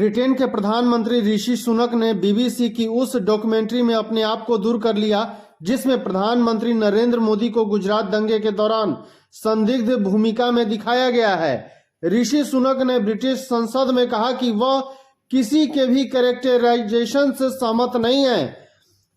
Britain के प्रधानमंत्री ऋषि सुनक ने बीबीसी की उस डॉक्यूमेंट्री में अपने आप को दूर कर लिया जिसमें प्रधानमंत्री नरेंद्र मोदी को गुजरात दंगे के दौरान संदिग्ध भूमिका में दिखाया गया है। ऋषि सुनक ने ब्रिटिश संसद में कहा कि वह किसी के भी कैरेक्टराइजेशन से सहमत नहीं है।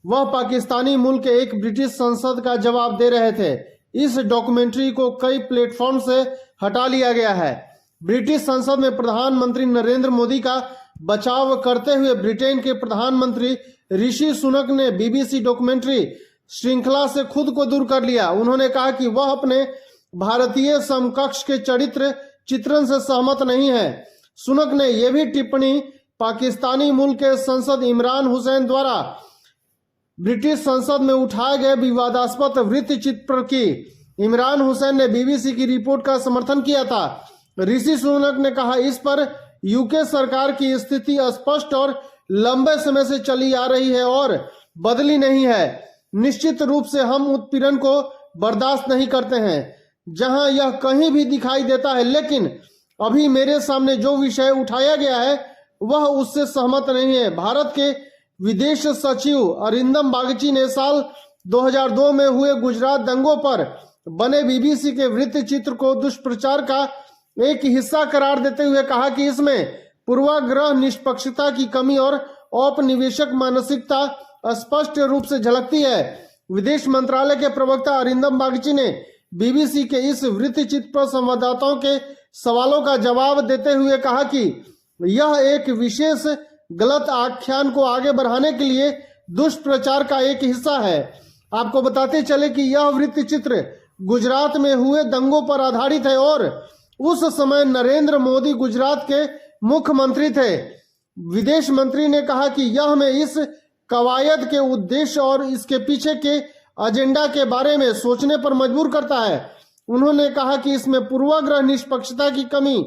वह पाकिस्तानी मूल के एक ब्रिटिश संसद का जवाब दे रहे थे। इस डॉक्यूमेंट्री को कई प्लेटफॉर्म से हटा लिया गया है। ब्रिटिश संसद में प्रधानमंत्री नरेंद्र मोदी का बचाव करते हुए ब्रिटेन के प्रधानमंत्री ऋषि सुनक ने बीबीसी डॉक्यूमेंट्री श्रृंखला से खुद को दूर कर लिया। उन्होंने कहा कि वह अपने भारतीय समकक्ष के चित्रण से सहमत नहीं है। सुनक ने यह भी टिप्पणी पाकिस्तानी मूल के सांसद इमरान हुसैन द्वारा ब्रिटिश संसद में उठाए गए विवादास्पद वृत्त चित्र की। इमरान हुसैन ने बीबीसी की रिपोर्ट का समर्थन किया था। ऋषि सुनक ने कहा, इस पर यूके सरकार की स्थिति स्पष्ट और लंबे समय से चली आ रही है और बदली नहीं है। निश्चित रूप से हम उत्पीड़न को बर्दाश्त नहीं करते हैं जहां यह कहीं भी दिखाई देता है, लेकिन अभी मेरे सामने जो विषय उठाया गया है वह उससे सहमत नहीं है। भारत के विदेश सचिव अरिंदम बागची ने साल 2002 में हुए गुजरात दंगों पर बने बीबीसी के वृत्त चित्र को दुष्प्रचार का एक हिस्सा करार देते हुए कहा कि इसमें पूर्वाग्रह, निष्पक्षता की कमी और औपनिवेशिक मानसिकता स्पष्ट रूप से झलकती है। विदेश मंत्रालय के प्रवक्ता अरिंदम बागची ने बीबीसी के इस वृत्त चित्र पर संवाददाताओं के सवालों का जवाब देते हुए कहा कि यह एक विशेष गलत आख्यान को आगे बढ़ाने के लिए दुष्प्रचार का एक हिस्सा है। आपको बताते चले कि यह वृत्त चित्र गुजरात में हुए दंगों पर आधारित है और उस समय नरेंद्र मोदी गुजरात के मुख्यमंत्री थे। विदेश मंत्री ने कहा कि यह हमें इस कवायद के उद्देश्य और इसके पीछे के एजेंडा के बारे में सोचने पर मजबूर करता है। उन्होंने कहा कि इसमें पूर्वाग्रह, निष्पक्षता की कमी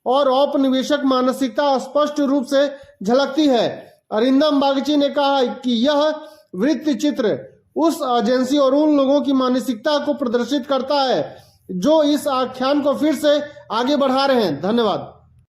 और औपनिवेशिक मानसिकता स्पष्ट रूप से झलकती है। अरिंदम बागची ने कहा कि यह वृत्त चित्र उस एजेंसी और उन लोगों की मानसिकता को प्रदर्शित करता है जो इस आख्यान को फिर से आगे बढ़ा रहे हैं। धन्यवाद।